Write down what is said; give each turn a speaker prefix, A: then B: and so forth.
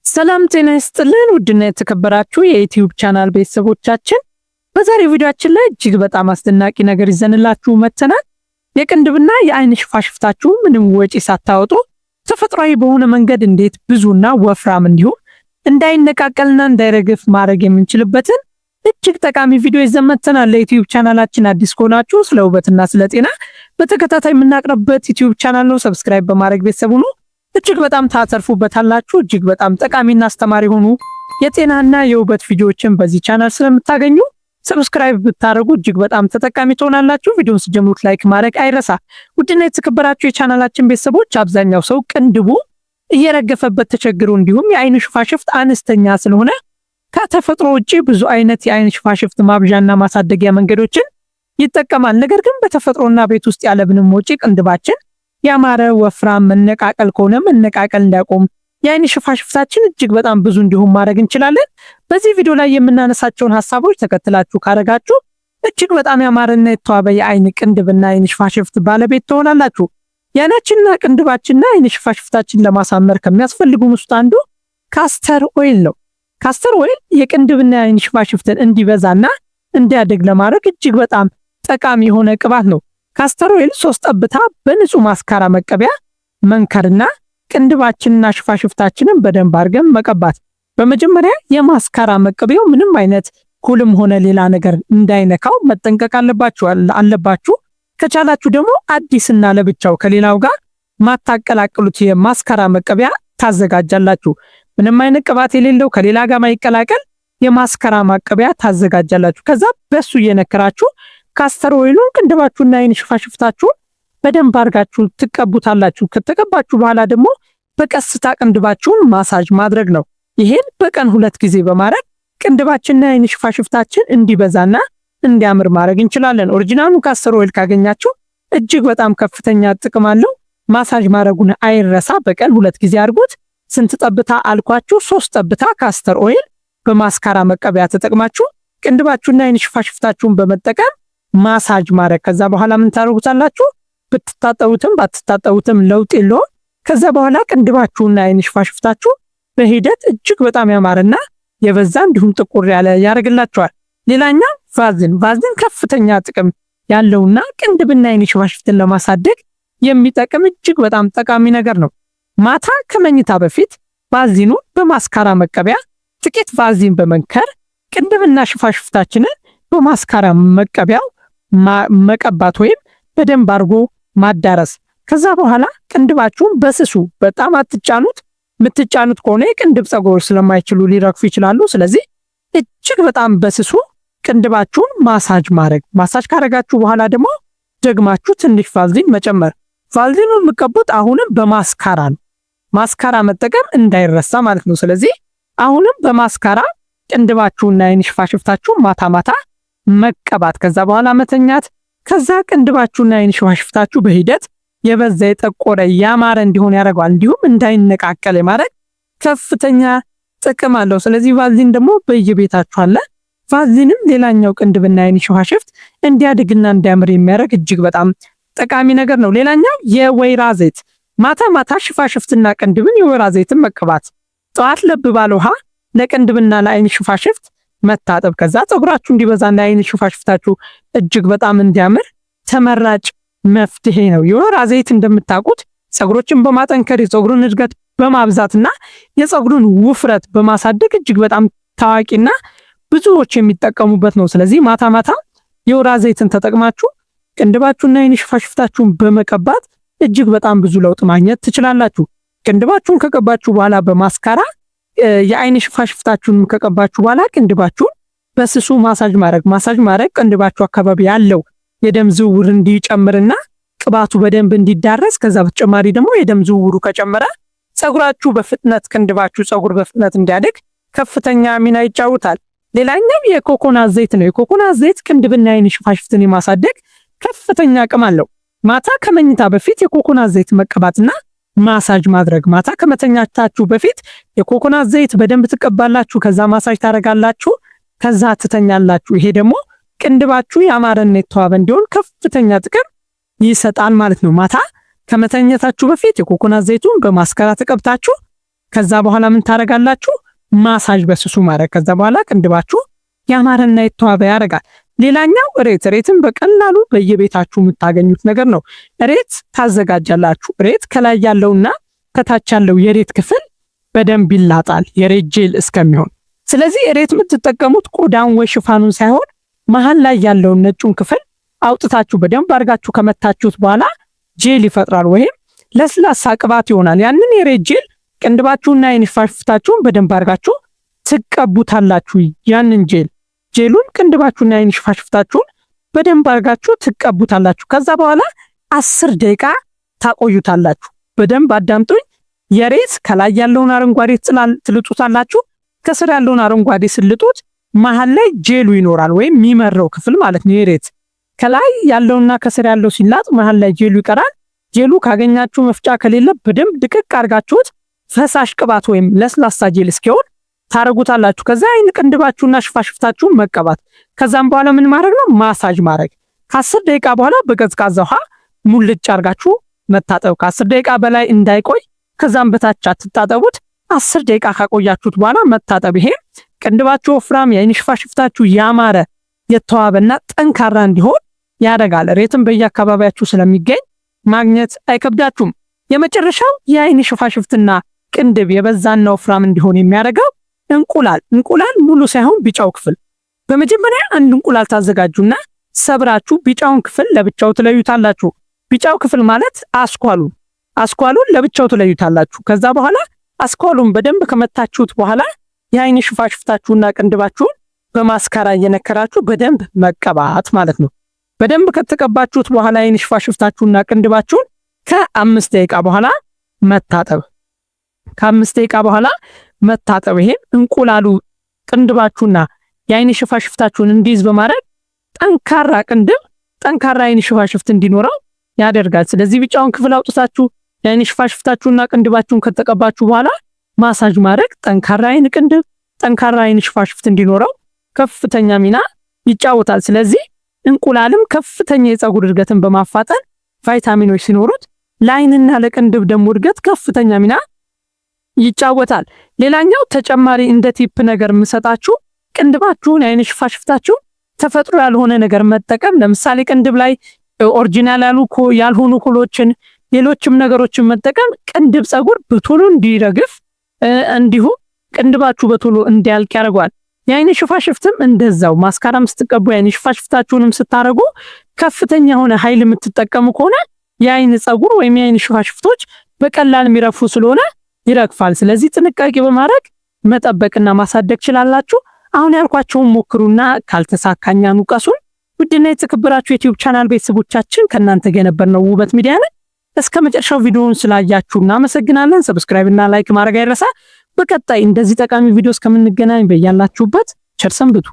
A: ሰላም ጤና ይስጥልን ውድና የተከበራችሁ የዩቲዩብ ቻናል ቤተሰቦቻችን፣ በዛሬው ቪዲዮአችን ላይ እጅግ በጣም አስደናቂ ነገር ይዘንላችሁ መጥተናል። የቅንድብና የአይን ሽፋሽፍታችሁ ምንም ወጪ ሳታወጡ ተፈጥሯዊ በሆነ መንገድ እንዴት ብዙና ወፍራም እንዲሁም እንዳይነቃቀልና እንዳይረግፍ ማድረግ የምንችልበትን እጅግ ጠቃሚ ቪዲዮ ይዘን መጥተናል። ለዩቲዩብ ቻናላችን አዲስ ከሆናችሁ ስለ ውበትና ስለ ጤና በተከታታይ የምናቀርብበት ዩቲዩብ ቻናል ነው። ሰብስክራይብ በማድረግ ቤተሰብ ሁኑ። እጅግ በጣም ታተርፉበታላችሁ። እጅግ በጣም ጠቃሚና አስተማሪ ሆኑ የጤናና የውበት ቪዲዮዎችን በዚህ ቻናል ስለምታገኙ ሰብስክራይብ ብታደርጉ እጅግ በጣም ተጠቃሚ ትሆናላችሁ። ቪዲዮውን ስትጀምሩት ላይክ ማድረግ አይረሳ። ውድና የተከበራችሁ የቻናላችን ቤተሰቦች፣ አብዛኛው ሰው ቅንድቡ እየረገፈበት ተቸግሮ እንዲሁም የአይን ሽፋሽፍት አነስተኛ ስለሆነ ከተፈጥሮ ውጪ ብዙ አይነት የአይን ሽፋሽፍት ማብዣና ማሳደጊያ መንገዶችን ይጠቀማል። ነገር ግን በተፈጥሮና ቤት ውስጥ ያለምንም ወጪ ቅንድባችን ያማረ ወፍራም መነቃቀል ከሆነ መነቃቀል እንዳይቆም የአይን ሽፋሽፍታችን እጅግ በጣም ብዙ እንዲሁም ማድረግ እንችላለን። በዚህ ቪዲዮ ላይ የምናነሳቸውን ሐሳቦች ተከትላችሁ ካረጋችሁ እጅግ በጣም ያማረና የተዋበ የአይን ቅንድብና አይን ሽፋሽፍት ባለቤት ትሆናላችሁ። የአይናችንና ቅንድባችንና አይን ሽፋሽፍታችን ለማሳመር ከሚያስፈልጉን ውስጥ አንዱ ካስተር ኦይል ነው። ካስተር ኦይል የቅንድብና የአይን ሽፋሽፍትን እንዲበዛና እንዲያድግ ለማድረግ እጅግ በጣም ጠቃሚ የሆነ ቅባት ነው። ካስተር ኦይል 3 ጠብታ በንጹህ ማስካራ መቀቢያ መንከርና ቅንድባችንና ሽፋሽፍታችንን በደንብ አድርገን መቀባት። በመጀመሪያ የማስካራ መቀቢያው ምንም አይነት ኩልም ሆነ ሌላ ነገር እንዳይነካው መጠንቀቅ አለባችሁ። ከቻላችሁ ደግሞ አዲስና ለብቻው ከሌላው ጋር ማታቀላቅሉት የማስካራ መቀቢያ ታዘጋጃላችሁ። ምንም አይነት ቅባት የሌለው ከሌላ ጋር ማይቀላቀል የማስካራ መቀቢያ ታዘጋጃላችሁ። ከዛ በሱ እየነከራችሁ ካስተር ኦይሉን ቅንድባችሁና አይን ሽፋሽፍታችሁን በደንብ አድርጋችሁ ትቀቡታላችሁ። ከተቀባችሁ በኋላ ደግሞ በቀስታ ቅንድባችሁን ማሳጅ ማድረግ ነው። ይሄን በቀን 2 ጊዜ በማድረግ ቅንድባችንና አይን ሽፋሽፍታችን እንዲበዛና እንዲያምር ማድረግ እንችላለን። ኦሪጂናሉ ካስተር ኦይል ካገኛችሁ እጅግ በጣም ከፍተኛ ጥቅም አለው። ማሳጅ ማድረጉን አይረሳ። በቀን 2 ጊዜ አድርጉት። ስንት ጠብታ አልኳችሁ? 3 ጠብታ ካስተር ኦይል በማስካራ መቀቢያ ተጠቅማችሁ ቅንድባችሁና አይን ሽፋሽፍታችሁን በመጠቀም ማሳጅ ማድረግ። ከዛ በኋላ ምን ታደርጉታላችሁ? ብትታጠቡትም ባትታጠቡትም ለውጥ የለውም። ከዛ በኋላ ቅንድባችሁና አይን ሽፋሽፍታችሁ በሂደት እጅግ በጣም ያማረና የበዛ እንዲሁም ጥቁር ያለ ያደርግላችኋል። ሌላኛው ቫዝሊን ከፍተኛ ጥቅም ያለውና ቅንድብና አይን ሽፋሽፍትን ለማሳደግ የሚጠቅም እጅግ በጣም ጠቃሚ ነገር ነው። ማታ ከመኝታ በፊት ቫዝሊኑን በማስካራ መቀቢያ ጥቂት ቫዝሊን በመንከር ቅንድብና ሽፋሽፍታችንን በማስካራ መቀቢያው መቀባት ወይም በደንብ አድርጎ ማዳረስ። ከዛ በኋላ ቅንድባችሁን በስሱ በጣም አትጫኑት። የምትጫኑት ከሆነ የቅንድብ ፀጉሮች ስለማይችሉ ሊረግፉ ይችላሉ። ስለዚህ እጅግ በጣም በስሱ ቅንድባችሁን ማሳጅ ማድረግ። ማሳጅ ካረጋችሁ በኋላ ደግሞ ደግማችሁ ትንሽ ቫዝሊን መጨመር። ቫዝሊኑን የምትቀቡት አሁንም በማስካራ ነው። ማስካራ መጠቀም እንዳይረሳ ማለት ነው። ስለዚህ አሁንም በማስካራ ቅንድባችሁና አይን ሽፋሽፍታችሁን ማታ ማታ መቀባት። ከዛ በኋላ መተኛት። ከዛ ቅንድባችሁና አይን ሽፋሽፍታችሁ በሂደት የበዛ የጠቆረ ያማረ እንዲሆን ያደርገዋል። እንዲሁም እንዳይነቃቀል ማድረግ ከፍተኛ ጥቅም አለው። ስለዚህ ቫዝሊን ደግሞ በየቤታችሁ አለ። ቫዝሊንም ሌላኛው ቅንድብና አይን ሽፋሽፍት እንዲያድግና እንዲያምር የሚያደርግ እጅግ በጣም ጠቃሚ ነገር ነው። ሌላኛው የወይራ ዘይት። ማታ ማታ ሽፋሽፍትና ቅንድብን የወይራ ዘይትን መቀባት። ጠዋት ለብ ባለ ውሃ ለቅንድብና ለአይን ሽፋሽፍት መታጠብ። ከዛ ፀጉራችሁ እንዲበዛና አይን ሽፋሽፍታችሁ እጅግ በጣም እንዲያምር ተመራጭ መፍትሄ ነው። የወይራ ዘይት እንደምታውቁት ፀጉሮችን በማጠንከር የፀጉሩን እድገት በማብዛትና የፀጉሩን ውፍረት በማሳደግ እጅግ በጣም ታዋቂና ብዙዎች የሚጠቀሙበት ነው። ስለዚህ ማታ ማታ የወይራ ዘይትን ተጠቅማችሁ ቅንድባችሁና አይን ሽፋሽፍታችሁን በመቀባት እጅግ በጣም ብዙ ለውጥ ማግኘት ትችላላችሁ። ቅንድባችሁን ከቀባችሁ በኋላ በማስካራ የአይን ሽፋሽፍታችሁን ከቀባችሁ በኋላ ቅንድባችሁን በስሱ ማሳጅ ማድረግ ቅንድባችሁ አካባቢ ያለው የደም ዝውውር እንዲጨምርና ቅባቱ በደንብ እንዲዳረስ። ከዛ በተጨማሪ ደግሞ የደም ዝውውሩ ከጨመረ ፀጉራችሁ በፍጥነት ቅንድባችሁ ፀጉር በፍጥነት እንዲያድግ ከፍተኛ ሚና ይጫወታል። ሌላኛው የኮኮናት ዘይት ነው። የኮኮናት ዘይት ቅንድብና አይን ሽፋሽፍትን የማሳደግ ከፍተኛ አቅም አለው። ማታ ከመኝታ በፊት የኮኮናት ዘይት መቀባትና ማሳጅ ማድረግ። ማታ ከመተኛታችሁ በፊት የኮኮናት ዘይት በደንብ ትቀባላችሁ። ከዛ ማሳጅ ታደርጋላችሁ። ከዛ ትተኛላችሁ። ይሄ ደግሞ ቅንድባችሁ ያማረና የተዋበ እንዲሆን ከፍተኛ ጥቅም ይሰጣል ማለት ነው። ማታ ከመተኛታችሁ በፊት የኮኮናት ዘይቱን በማስካራ ተቀብታችሁ ከዛ በኋላ ምን ታረጋላችሁ? ማሳጅ በስሱ ማድረግ። ከዛ በኋላ ቅንድባችሁ ያማረና የተዋበ ያደርጋል። ሌላኛው ሬትን በቀላሉ በየቤታችሁ የምታገኙት ነገር ነው። ሬት ታዘጋጃላችሁ። ሬት ከላይ ያለውና ከታች ያለው የሬት ክፍል በደንብ ይላጣል የሬት ጄል እስከሚሆን። ስለዚህ ሬት የምትጠቀሙት ቆዳውን ወይ ሽፋኑን ሳይሆን መሀል ላይ ያለውን ነጩን ክፍል አውጥታችሁ በደንብ አድርጋችሁ ከመታችሁት በኋላ ጄል ይፈጥራል ወይም ለስላሳ ቅባት ይሆናል። ያንን የሬት ጄል ቅንድባችሁና የዓይን ሽፋሽፍታችሁን በደንብ አድርጋችሁ ትቀቡታላችሁ። ያንን ጄሉን ቅንድባችሁና የዓይን ሽፋሽፍታችሁን በደንብ አድርጋችሁ ትቀቡታላችሁ። ከዛ በኋላ 10 ደቂቃ ታቆዩታላችሁ። በደንብ አዳምጡኝ። የሬት ከላይ ያለውን አረንጓዴ ትልጡታላችሁ። ከስር ያለውን አረንጓዴ ስልጡት መሃል ላይ ጄሉ ይኖራል ወይም የሚመረው ክፍል ማለት ነው። የሬት ከላይ ያለውና ከስር ያለው ሲላጥ መሃል ላይ ጄሉ ይቀራል። ጄሉ ካገኛችሁ መፍጫ ከሌለ በደንብ ድቅቅ አድርጋችሁት ፈሳሽ ቅባት ወይም ለስላሳ ጄል እስኪሆን ታረጉታላችሁ። ከዛ ዓይን ቅንድባችሁና ሽፋሽፍታችሁን መቀባት። ከዛም በኋላ ምን ማድረግ ነው? ማሳጅ ማድረግ። ከ10 ደቂቃ በኋላ በቀዝቃዛ ውሃ ሙልጭ አድርጋችሁ መታጠብ። ከ10 ደቂቃ በላይ እንዳይቆይ ከዛም በታች አትታጠቡት። 10 ደቂቃ ካቆያችሁት በኋላ መታጠብ። ይሄ ቅንድባችሁ ወፍራም፣ የዓይን ሽፋሽፍታችሁ ያማረ የተዋበና ጠንካራ እንዲሆን ያደርጋል። ሬትም በየአካባቢያችሁ ስለሚገኝ ማግኘት አይከብዳችሁም። የመጨረሻው የዓይን ሽፋሽፍትና ቅንድብ የበዛና ወፍራም እንዲሆን የሚያደርገው እንቁላል ሙሉ ሳይሆን ቢጫው ክፍል። በመጀመሪያ አንድ እንቁላል ታዘጋጁና ሰብራችሁ ቢጫውን ክፍል ለብቻው ትለዩታላችሁ። ቢጫው ክፍል ማለት አስኳሉን ለብቻው ትለዩታላችሁ። ከዛ በኋላ አስኳሉን በደንብ ከመታችሁት በኋላ የዓይን ሽፋሽፍታችሁና ቅንድባችሁን በማስካራ እየነከራችሁ በደንብ መቀባት ማለት ነው። በደንብ ከተቀባችሁት በኋላ የዓይን ሽፋሽፍታችሁና ቅንድባችሁን ከ5 ደቂቃ በኋላ መታጠብ። ከ5 ደቂቃ በኋላ መታጠብ። ይሄም እንቁላሉ ቅንድባችሁና የዓይን ሽፋሽፍታችሁን እንዲይዝ በማድረግ ጠንካራ ቅንድብ፣ ጠንካራ የዓይን ሽፋሽፍት እንዲኖረው ያደርጋል። ስለዚህ ቢጫውን ክፍል አውጥታችሁ የዓይን ሽፋሽፍታችሁና ቅንድባችሁን ከተቀባችሁ በኋላ ማሳጅ ማድረግ ጠንካራ የዓይን ቅንድብ፣ ጠንካራ የዓይን ሽፋሽፍት እንዲኖረው ከፍተኛ ሚና ይጫወታል። ስለዚህ እንቁላልም ከፍተኛ የፀጉር እድገትን በማፋጠን ቫይታሚኖች ሲኖሩት ለዓይንና ለቅንድብ ደግሞ እድገት ከፍተኛ ሚና ይጫወታል። ሌላኛው ተጨማሪ እንደ ቲፕ ነገር የምሰጣችሁ ቅንድባችሁን የዓይን ሽፋሽፍታችሁን ተፈጥሮ ያልሆነ ነገር መጠቀም፣ ለምሳሌ ቅንድብ ላይ ኦሪጂናል ያልሆኑ ኩሎችን ሌሎችም ነገሮችን መጠቀም ቅንድብ ፀጉር በቶሎ እንዲረግፍ እንዲሁም ቅንድባችሁ በቶሎ እንዲያልቅ ያደርጋል። የዓይን ሽፋሽፍትም እንደዛው ማስካራም ስትቀቡ የዓይን ሽፋሽፍታችሁንም ስታረጉ ከፍተኛ የሆነ ኃይል የምትጠቀሙ ከሆነ የዓይን ፀጉር ወይም የዓይን ሽፋሽፍቶች በቀላል የሚረፉ ስለሆነ ይረግፋል። ስለዚህ ጥንቃቄ በማድረግ መጠበቅና ማሳደግ ችላላችሁ። አሁን ያልኳቸውን ሞክሩና ካልተሳካኛ ኑቀሱን። ውድና የተከበራችሁ የዩቲዩብ ቻናል ቤተሰቦቻችን ከእናንተ ጋር የነበርነው ውበት ሚዲያ ነን። እስከ መጨረሻው ቪዲዮውን ስላያችሁ እናመሰግናለን። ሰብስክራይብ እና ላይክ ማድረግ አይረሳ። በቀጣይ እንደዚህ ጠቃሚ ቪዲዮ እስከምንገናኝ በያላችሁበት ቸር ሰንብቱ።